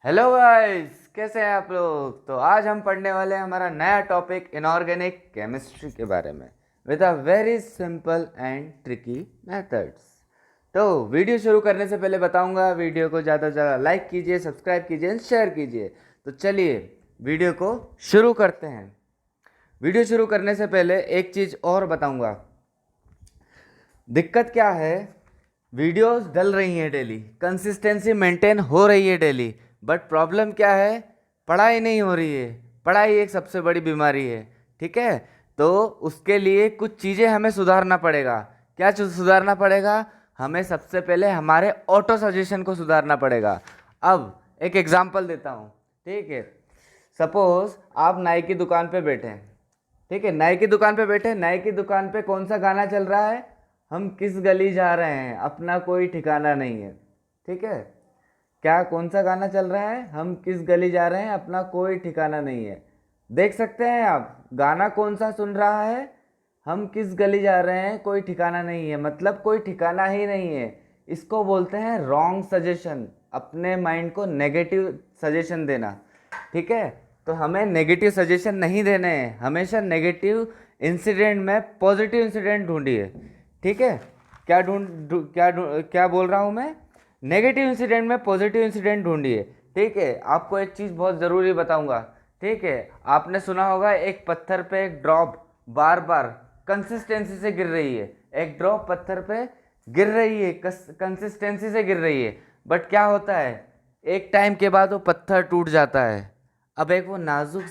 Hello guys, कैसे हैं आप लोग। तो आज हम पढ़ने वाले हैं हमारा नया टॉपिक इनऑर्गेनिक केमिस्ट्री के बारे में with a very simple and tricky methods. तो वीडियो शुरू करने से पहले बताऊंगा, वीडियो को ज़्यादा से ज़्यादा लाइक कीजिए, सब्सक्राइब कीजिए एंड शेयर कीजिए। तो चलिए वीडियो को शुरू करते हैं। वीडियो शुरू करने से पहले एक चीज़ और बताऊंगा। दिक्कत क्या है, वीडियोस डल रही हैं डेली, कंसिस्टेंसी मेंटेन हो रही है डेली, बट प्रॉब्लम क्या है, पढ़ाई नहीं हो रही है। पढ़ाई एक सबसे बड़ी बीमारी है, ठीक है। तो उसके लिए कुछ चीज़ें हमें सुधारना पड़ेगा। क्या सुधारना पड़ेगा? हमें सबसे पहले हमारे ऑटो सजेशन को सुधारना पड़ेगा। अब एक एग्जांपल देता हूँ, ठीक है। सपोज आप नाई की दुकान पे बैठे हैं, ठीक है। नाई की दुकान पे बैठे, नाई की दुकान पे कौन सा गाना चल रहा है? हम किस गली जा रहे हैं, अपना कोई ठिकाना नहीं है, ठीक है। क्या कौन सा गाना चल रहा है? हम किस गली जा रहे हैं, अपना कोई ठिकाना नहीं है। देख सकते हैं आप, गाना कौन सा सुन रहा है? हम किस गली जा रहे हैं, कोई ठिकाना नहीं है, मतलब कोई ठिकाना ही नहीं है। इसको बोलते हैं रॉन्ग सजेशन, अपने माइंड को नेगेटिव सजेशन देना, ठीक है। तो हमें नेगेटिव सजेशन नहीं देने हैं, हमेशा नेगेटिव इंसिडेंट में पॉजिटिव इंसिडेंट ढूंढिए, ठीक है। क्या बोल रहा हूँ मैं? नेगेटिव इंसिडेंट में पॉजिटिव इंसिडेंट ढूंढिए, ठीक है। आपको एक चीज़ बहुत ज़रूरी बताऊंगा, ठीक है। आपने सुना होगा एक पत्थर पे एक ड्रॉप बार बार कंसिस्टेंसी से गिर रही है। एक ड्रॉप पत्थर पे गिर रही है, कंसिस्टेंसी से गिर रही है, बट क्या होता है, एक टाइम के बाद वो पत्थर टूट जाता है। अब एक वो नाजुक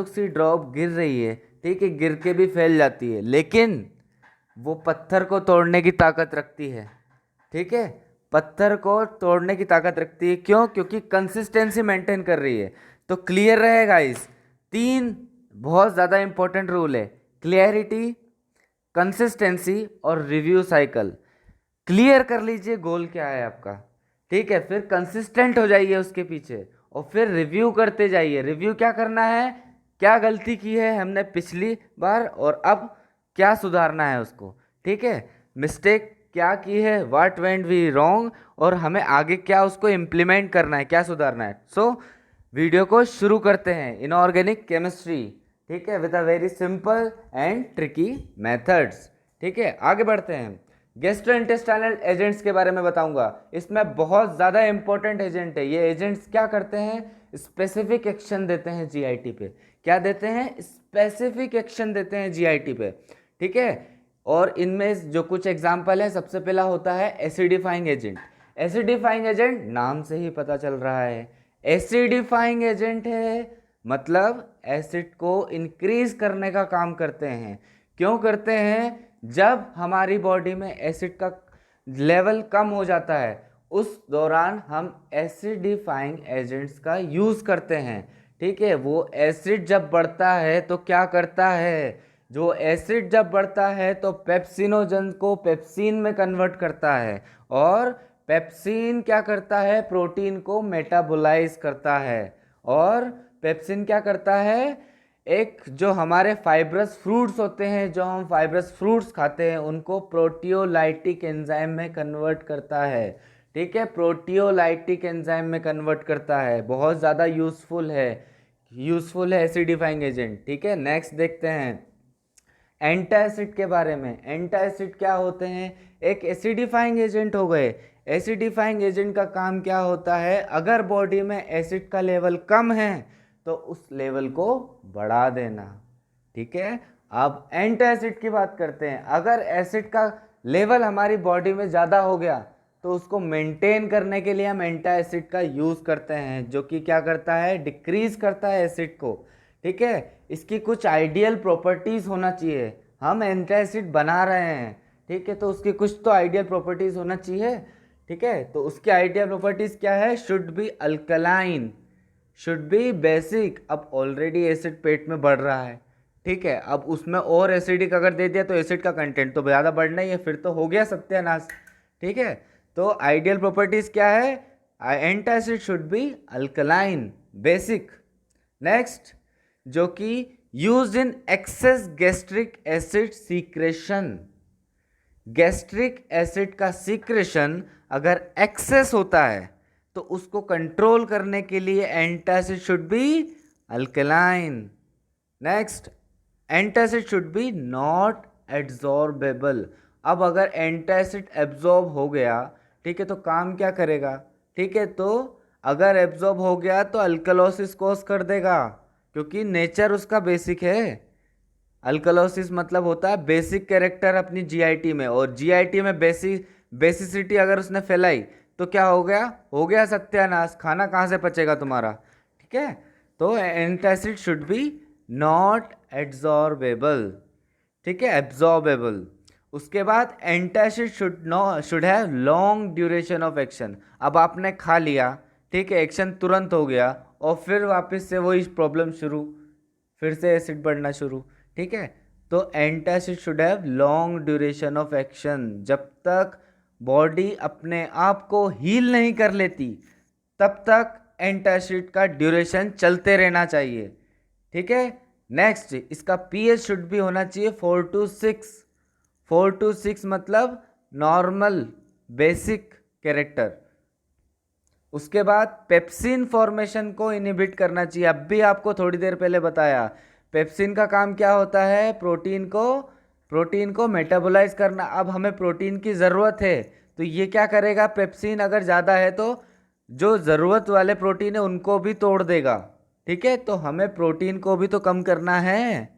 सी ड्रॉप गिर रही है, ठीक है, गिर के भी फैल जाती है, लेकिन वो पत्थर को तोड़ने की ताकत रखती है, ठीक है। पत्थर को तोड़ने की ताकत रखती है, क्यों? क्योंकि कंसिस्टेंसी मेंटेन कर रही है। तो क्लियर रहेगा इस तीन बहुत ज़्यादा इंपॉर्टेंट रूल है, क्लियरिटी, कंसिस्टेंसी और रिव्यू साइकिल। क्लियर कर लीजिए गोल क्या है आपका, ठीक है। फिर कंसिस्टेंट हो जाइए उसके पीछे और फिर रिव्यू करते जाइए। रिव्यू क्या करना है, क्या गलती की है हमने पिछली बार और अब क्या सुधारना है उसको, ठीक है। मिस्टेक क्या की है, व्हाट वेंट वी रॉन्ग, और हमें आगे क्या उसको इम्प्लीमेंट करना है, क्या सुधारना है। सो वीडियो को शुरू करते हैं, इनऑर्गेनिक केमिस्ट्री, ठीक है, with a very simple and tricky methods, ठीक है। आगे बढ़ते हैं। गैस्ट्रोइंटेस्टाइनल एजेंट्स के बारे में बताऊंगा। इसमें बहुत ज़्यादा इंपॉर्टेंट एजेंट है। ये एजेंट्स क्या करते हैं, स्पेसिफिक एक्शन देते हैं जीआईटी पे। क्या देते हैं? स्पेसिफिक एक्शन देते हैं जीआईटी पे, ठीक है। और इनमें जो कुछ एग्जाम्पल है, सबसे पहला होता है एसिडिफाइंग एजेंट। एसिडिफाइंग एजेंट नाम से ही पता चल रहा है, एसिडिफाइंग एजेंट है, मतलब एसिड को इंक्रीज करने का काम करते हैं। क्यों करते हैं? जब हमारी बॉडी में एसिड का लेवल कम हो जाता है, उस दौरान हम एसिडिफाइंग एजेंट्स का यूज करते हैं, ठीक है। वो एसिड जब बढ़ता है तो क्या करता है, जो एसिड जब बढ़ता है तो पेप्सिनोजन को पेप्सिन में कन्वर्ट करता है, और पेप्सिन क्या करता है, प्रोटीन को मेटाबोलाइज करता है, और पेप्सिन क्या करता है, एक जो हमारे फाइब्रस फ्रूट्स होते हैं, जो हम फाइब्रस फ्रूट्स खाते हैं, उनको प्रोटियोलाइटिक एंजाइम में कन्वर्ट करता है, ठीक है। प्रोटियोलाइटिक एंजाइम में कन्वर्ट करता है, बहुत ज़्यादा यूजफुल है एसिडिफाइंग एजेंट, ठीक है। नेक्स्ट देखते हैं एंटासिड के बारे में। एंटासिड क्या होते हैं? एक एसिडिफाइंग एजेंट हो गए। एसिडिफाइंग एजेंट का काम क्या होता है, अगर बॉडी में एसिड का लेवल कम है तो उस लेवल को बढ़ा देना, ठीक है। अब एंटासिड की बात करते हैं। अगर एसिड का लेवल हमारी बॉडी में ज़्यादा हो गया तो उसको मेंटेन करने के लिए हम एंटासिड का यूज़ करते हैं, जो कि क्या करता है, डिक्रीज करता है एसिड को, ठीक है। इसकी कुछ आइडियल प्रॉपर्टीज होना चाहिए। हम एंटासिड बना रहे हैं, ठीक है, तो उसकी कुछ तो आइडियल प्रॉपर्टीज होना चाहिए, ठीक है। तो उसकी आइडियल प्रॉपर्टीज क्या है? Should be alkaline, should be basic. अब ऑलरेडी एसिड पेट में बढ़ रहा है, ठीक है, अब उसमें और एसिडिक अगर दे दिया तो एसिड का कंटेंट तो ज़्यादा बढ़ना ही है, फिर तो हो गया सत्यानाश, ठीक है। तो आइडियल प्रॉपर्टीज क्या है? Antacid should be alkaline, basic. Next, जो कि use in excess gastric acid secretion. Gastric acid का सीक्रेशन अगर एक्सेस होता है तो उसको कंट्रोल करने के लिए antacid should be alkaline. Next, antacid should be not absorbable. अब अगर एंटासिड एब्जॉर्ब हो गया, ठीक है, तो काम क्या करेगा, ठीक है, तो अगर एब्जॉर्ब हो गया तो अल्कलोसिस कॉज कर देगा, क्योंकि नेचर उसका बेसिक है। अल्कलोसिस मतलब होता है बेसिक कैरेक्टर अपनी जीआईटी में, और जीआईटी में बेसिसिटी अगर उसने फैलाई तो क्या हो गया सत्यानाश, खाना कहाँ से पचेगा तुम्हारा, ठीक है। तो antacid should be not absorbable, ठीक है, एब्जॉर्बेबल। उसके बाद antacid should have long duration of action. अब आपने खा लिया, ठीक है, एक्शन तुरंत हो गया, और फिर वापस से वही प्रॉब्लम शुरू, फिर से एसिड बढ़ना शुरू, ठीक है। तो antacid should have long duration of action. जब तक बॉडी अपने आप को हील नहीं कर लेती तब तक एंटासिड का ड्यूरेशन चलते रहना चाहिए, ठीक है। नेक्स्ट, इसका पीएच शुड भी होना चाहिए 4 to 6। 4 to 6 मतलब नॉर्मल बेसिक कैरेक्टर। उसके बाद पेप्सिन फॉर्मेशन को इनहिबिट करना चाहिए। अब भी आपको थोड़ी देर पहले बताया, पेप्सिन का काम क्या होता है, प्रोटीन को मेटाबोलाइज करना। अब हमें प्रोटीन की ज़रूरत है, तो ये क्या करेगा, पेप्सिन अगर ज़्यादा है तो जो ज़रूरत वाले प्रोटीन है उनको भी तोड़ देगा, ठीक है। तो हमें प्रोटीन को भी तो कम करना है।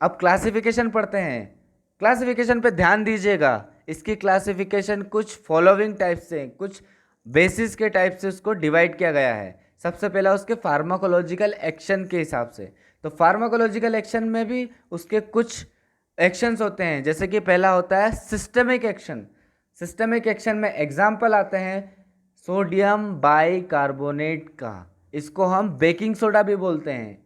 अब क्लासिफिकेशन पढ़ते हैं। क्लासिफिकेशन पे ध्यान दीजिएगा। इसकी क्लासिफिकेशन कुछ फॉलोइंग टाइप से, कुछ बेसिस के टाइप से उसको डिवाइड किया गया है। सबसे पहला उसके फार्माकोलॉजिकल एक्शन के हिसाब से। तो फार्माकोलॉजिकल एक्शन में भी उसके कुछ एक्शंस होते हैं, जैसे कि पहला होता है सिस्टमिक एक्शन। सिस्टमिक एक्शन में एग्जाम्पल आते हैं सोडियम बाइकार्बोनेट का, इसको हम बेकिंग सोडा भी बोलते हैं।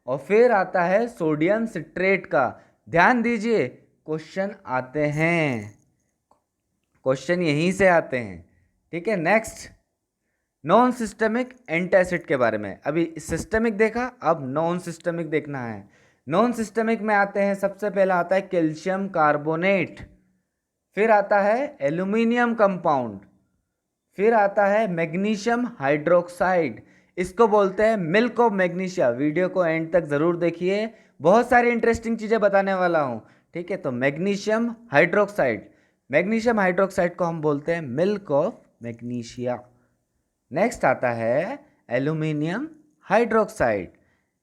और फिर आता है सोडियम सिट्रेट का। ध्यान दीजिए, क्वेश्चन आते हैं, क्वेश्चन यहीं से आते हैं, ठीक है। नेक्स्ट, नॉन सिस्टमिक एंटासिड के बारे में। अभी सिस्टमिक देखा, अब नॉन सिस्टमिक देखना है। नॉन सिस्टमिक में आते हैं, सबसे पहला आता है कैल्शियम कार्बोनेट, फिर आता है एल्यूमिनियम कंपाउंड, फिर आता है मैग्नीशियम हाइड्रोक्साइड। इसको बोलते हैं मिल्क ऑफ मैग्नीशिया। वीडियो को एंड तक जरूर देखिए, बहुत सारी इंटरेस्टिंग चीजें बताने वाला हूं, ठीक है। तो मैग्नीशियम हाइड्रोक्साइड को हम बोलते हैं मिल्क ऑफ मैग्नीशिया। नेक्स्ट आता है एल्यूमिनियम हाइड्रोक्साइड।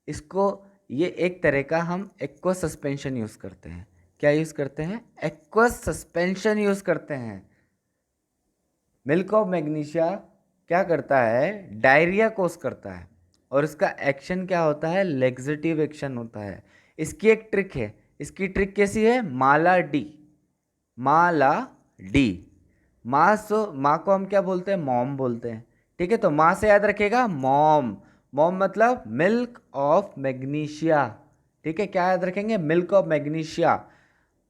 इसको ये एक तरह का हम एक्वस सस्पेंशन यूज करते हैं। क्या यूज करते हैं, एक्वस सस्पेंशन यूज करते हैं। मिल्क ऑफ मैग्नीशिया क्या करता है, डायरिया कोस करता है, और इसका एक्शन क्या होता है, लेग्जेटिव एक्शन होता है। इसकी एक ट्रिक है, इसकी ट्रिक कैसी है, माला डी। माँ को हम क्या बोलते हैं, मॉम बोलते हैं, ठीक है। तो माँ से याद रखेगा मॉम मतलब मिल्क ऑफ मैग्नीशिया, ठीक है। क्या याद रखेंगे, मिल्क ऑफ मैग्नीशिया,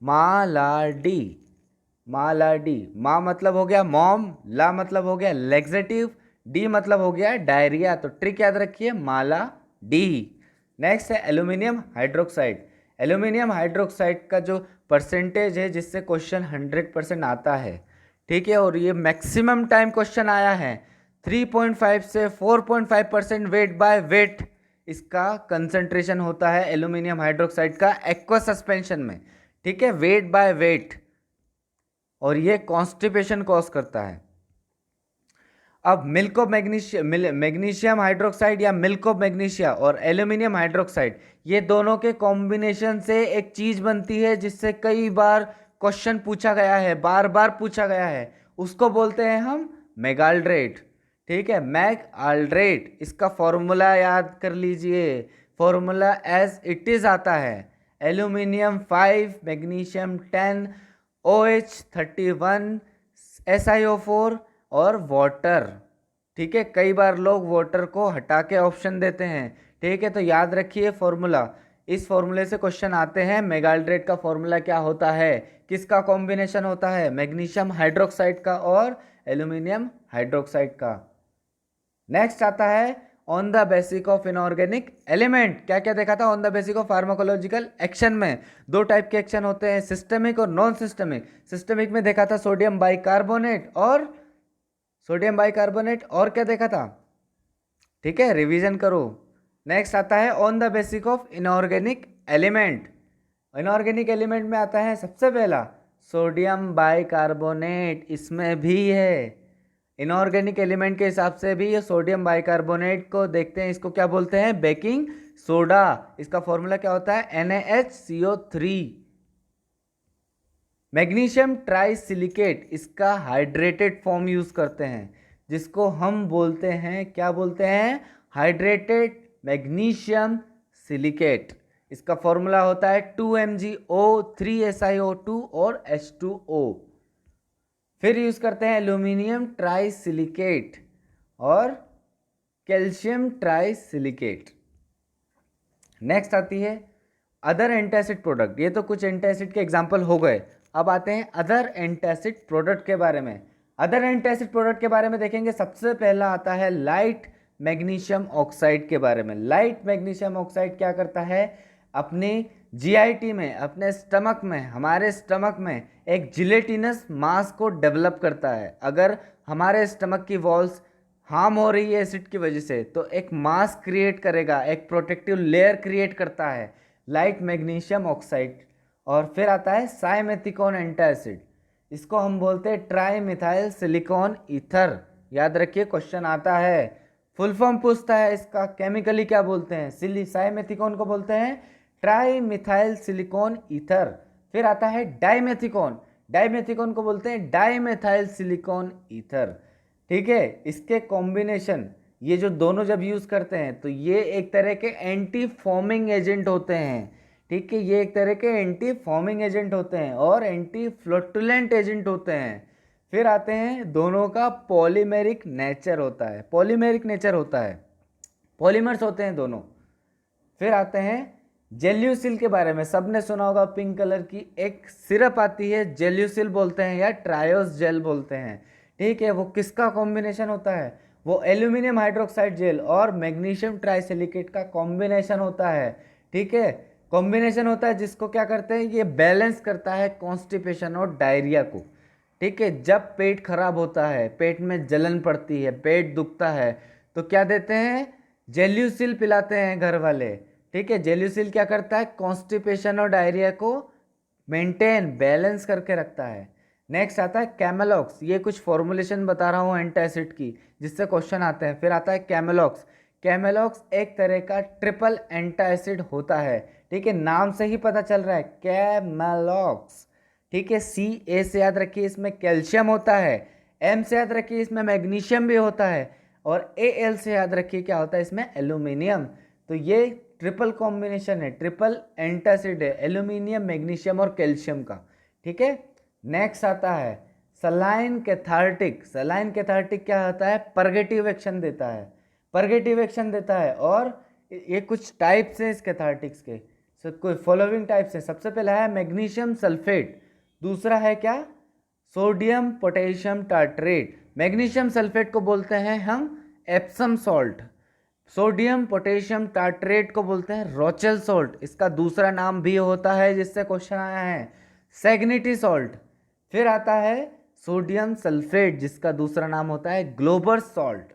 मालाडी। माँ मतलब हो गया मॉम, ला मतलब हो गया लेग्जेटिव, डी मतलब हो गया डायरिया। तो ट्रिक याद रखिए, माला डी। नेक्स्ट है एल्यूमिनियम हाइड्रोक्साइड। एल्यूमिनियम हाइड्रोक्साइड का जो परसेंटेज है जिससे क्वेश्चन 100% आता है, ठीक है, और ये मैक्सिमम टाइम क्वेश्चन आया है 3.5 से 4.5% वेट बाय वेट इसका कंसंट्रेशन होता है एल्यूमिनियम हाइड्रोक्साइड का एक्वस सस्पेंशन में, ठीक है, वेट बाय वेट, और ये कॉन्स्टिपेशन कॉज करता है। अब मिल्क ऑफ मैग्नीशियम हाइड्रोक्साइड या मिल्क ऑफ मैग्नीशिया और एल्यूमिनियम हाइड्रोक्साइड, ये दोनों के कॉम्बिनेशन से एक चीज बनती है जिससे कई बार क्वेश्चन पूछा गया है, बार बार पूछा गया है, उसको बोलते हैं हम मेगाल्ड्रेट, ठीक है, मैगआल्ड्रेट। इसका फॉर्मूला याद कर लीजिए, फॉर्मूला एज इट इज आता है एल्यूमिनियम 5 मैग्नीशियम 10 OH31 SiO4 और वाटर, ठीक है। कई बार लोग वाटर को हटा के ऑप्शन देते हैं, ठीक है, तो याद रखिए फॉर्मूला। इस फॉर्मूले से क्वेश्चन आते हैं। मेगाल्ड्रेट का फॉर्मूला क्या होता है, किसका कॉम्बिनेशन होता है, मैग्नीशियम हाइड्रोक्साइड का और एल्यूमिनियम हाइड्रोक्साइड का। नेक्स्ट आता है on the basic of inorganic element. क्या क्या देखा था, on the basic of pharmacological action में दो टाइप के एक्शन होते हैं, सिस्टमिक और नॉन सिस्टमिक। सिस्टमिक में देखा था सोडियम बाइकार्बोनेट और सोडियम बाइकार्बोनेट, और क्या देखा था, ठीक है, रिवीजन करो। नेक्स्ट आता है on the basic of inorganic element. Inorganic element में आता है सबसे पहला सोडियम बाइकार्बोनेट, इसमें भी है। इनऑर्गेनिक एलिमेंट के हिसाब से भी ये सोडियम बाइकार्बोनेट को देखते हैं, इसको क्या बोलते हैं, बेकिंग सोडा। इसका फॉर्मूला क्या होता है, NaHCO3। मैग्नीशियम ट्राइसिलिकेट, इसका हाइड्रेटेड फॉर्म यूज करते हैं, जिसको हम बोलते हैं, क्या बोलते हैं, हाइड्रेटेड मैग्नीशियम सिलिकेट। इसका फॉर्मूला होता है 2MgO 3SiO2 और H2O। फिर यूज करते हैं एल्यूमिनियम ट्राइसिलिकेट और कैल्शियम ट्राइसिलिकेट। नेक्स्ट आती है अदर एंटासिड प्रोडक्ट। ये तो कुछ एंटासिड के एग्जाम्पल हो गए, अब आते हैं अदर एंटासिड प्रोडक्ट के बारे में। अदर एंटासिड प्रोडक्ट के बारे में देखेंगे, सबसे पहला आता है लाइट मैग्नीशियम ऑक्साइड के बारे में। लाइट मैग्नीशियम ऑक्साइड क्या करता है, अपने जीआईटी में, अपने स्टमक में, हमारे स्टमक में एक जिलेटिनस मास को डेवलप करता है। अगर हमारे स्टमक की वॉल्स हार्म हो रही है एसिड की वजह से, तो एक मास क्रिएट करेगा, एक प्रोटेक्टिव लेयर क्रिएट करता है लाइट मैग्नीशियम ऑक्साइड। और फिर आता है साइमेथिकोन एंटासिड, इसको हम बोलते हैं ट्राई मिथाइल सिलिकॉन ईथर। याद रखिए, क्वेश्चन आता है, फुल फॉर्म पूछता है इसका, केमिकली क्या बोलते हैं, साइमेथिकोन को बोलते हैं ट्राई मिथाइल सिलिकॉन ईथर। फिर आता है डाइमेथिकोन, डाइमेथिकोन को बोलते हैं डाइमेथाइल सिलिकॉन ईथर। ठीक है, इसके कॉम्बिनेशन, ये जो दोनों जब यूज करते हैं तो ये एक तरह के एंटी फॉर्मिंग एजेंट होते हैं। ठीक है, ये एक तरह के एंटी फॉर्मिंग एजेंट होते हैं और एंटी फ्लोटुलेंट एजेंट होते हैं। फिर आते हैं दोनों का पॉलीमेरिक नेचर होता है, पॉलीमेरिक नेचर होता है, पॉलीमर्स होते हैं दोनों। फिर आते हैं जेल्यूसिल के बारे में, सबने सुना होगा, पिंक कलर की एक सिरप आती है, जेल्यूसिल बोलते हैं या ट्रायोस जेल बोलते हैं। ठीक है, वो किसका कॉम्बिनेशन होता है, वो एल्यूमिनियम हाइड्रोक्साइड जेल और मैग्नीशियम ट्राइसिलिकेट का कॉम्बिनेशन होता है। ठीक है, कॉम्बिनेशन होता है जिसको क्या करते हैं, ये बैलेंस करता है कॉन्स्टिपेशन और डायरिया को। ठीक है, जब पेट खराब होता है, पेट में जलन पड़ती है, पेट दुखता है, तो क्या देते हैं, जेल्यूसिल पिलाते हैं घर वाले। ठीक है, जेल्यूसिल क्या करता है, कॉन्स्टिपेशन और डायरिया को मेंटेन, बैलेंस करके रखता है। नेक्स्ट आता है कैमेलॉक्स, ये कुछ फॉर्मुलेशन बता रहा हूँ एंटासिड की, जिससे क्वेश्चन आते हैं। फिर आता है कैमेलॉक्स, कैमेलॉक्स एक तरह का ट्रिपल एंटासिड होता है। ठीक है, नाम से ही पता चल रहा है कैमेलॉक्स। ठीक है, CA से याद रखिए, इसमें कैल्शियम होता है, M से याद रखिए, इसमें मैग्नीशियम भी होता है, और AL से याद रखिए क्या होता है, इसमें एल्यूमिनियम। तो ये ट्रिपल कॉम्बिनेशन है, ट्रिपल एंटासिड है, एल्यूमिनियम, मैग्नीशियम और कैल्शियम का। ठीक है, नेक्स्ट आता है सलाइन कैथार्टिक। सलाइन कैथार्टिक क्या होता है, परगेटिव एक्शन देता है, परगेटिव एक्शन देता है। और ये कुछ टाइप्स हैं इस कैथार्टिक्स के, कोई फॉलोइंग टाइप्स हैं। सबसे पहला है मैग्नीशियम सल्फेट, दूसरा है क्या, sodium potassium tartrate. Magnesium sulphate को बोलते हैं हम Epsom salt, sodium potassium tartrate को बोलते हैं रोचेल सॉल्ट। इसका दूसरा नाम भी होता है, जिससे क्वेश्चन आया है, सैग्निटी सॉल्ट। फिर आता है सोडियम सल्फेट, जिसका दूसरा नाम होता है ग्लोबर सॉल्ट।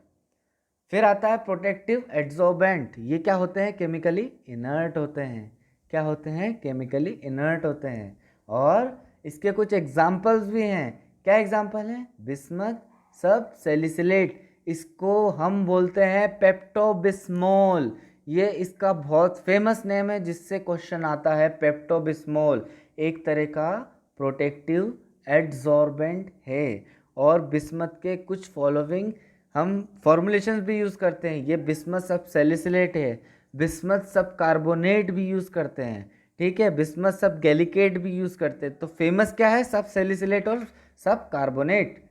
फिर आता है प्रोटेक्टिव एड्सॉर्बेंट, ये क्या होते हैं, केमिकली इनर्ट होते हैं। क्या होते हैं, केमिकली इनर्ट होते हैं। और इसके कुछ एग्जाम्पल्स भी हैं, क्या एग्जाम्पल हैं, बिस्मथ सब सैलिसिलेट, इसको हम बोलते हैं पेप्टोबिस्मोल। ये इसका बहुत फेमस नेम है, जिससे क्वेश्चन आता है, पेप्टोबिस्मोल एक तरह का प्रोटेक्टिव एड्सॉर्बेंट है। और बिस्मथ के कुछ फॉलोइंग हम फॉर्मुलेशंस भी यूज़ करते हैं, ये बिस्मथ सब सैलिसिलेट है, बिस्मथ सब कार्बोनेट भी यूज़ करते हैं। ठीक है, बिस्मथ सब गैलिकेट भी यूज़ करते हैं। तो फेमस क्या है, सब सैलिसिलेट और सब कार्बोनेट।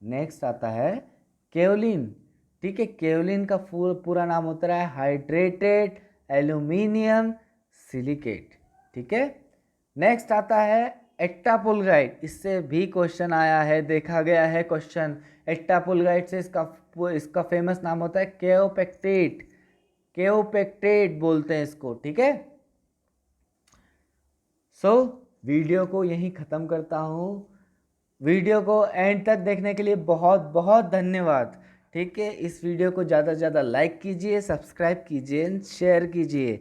नेक्स्ट आता है केओलिन। ठीक है, केओलिन का पूरा नाम होता है हाइड्रेटेड एल्यूमिनियम सिलिकेट। ठीक है, नेक्स्ट आता है एक्टापुलगाइड, इससे भी क्वेश्चन आया है, देखा गया है क्वेश्चन। एक्टापुलगाइड से इसका फेमस नाम होता है केओपेक्टेट, केओपेक्टेट बोलते हैं इसको। ठीक है, सो वीडियो को यहीं ख़त्म करता हूँ। वीडियो को एंड तक देखने के लिए बहुत बहुत धन्यवाद। ठीक है, इस वीडियो को ज़्यादा से ज़्यादा लाइक कीजिए, सब्सक्राइब कीजिए, शेयर कीजिए।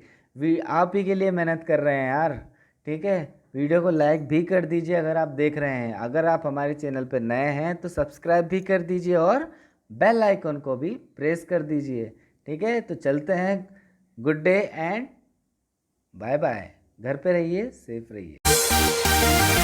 आप ही के लिए मेहनत कर रहे हैं यार। ठीक है, वीडियो को लाइक भी कर दीजिए अगर आप देख रहे हैं। अगर आप हमारे चैनल पर नए हैं तो सब्सक्राइब भी कर दीजिए और बेल आइकन को भी प्रेस कर दीजिए। ठीक है, तो चलते हैं। Good day and bye bye. घर पे रहिए, सेफ रहिए।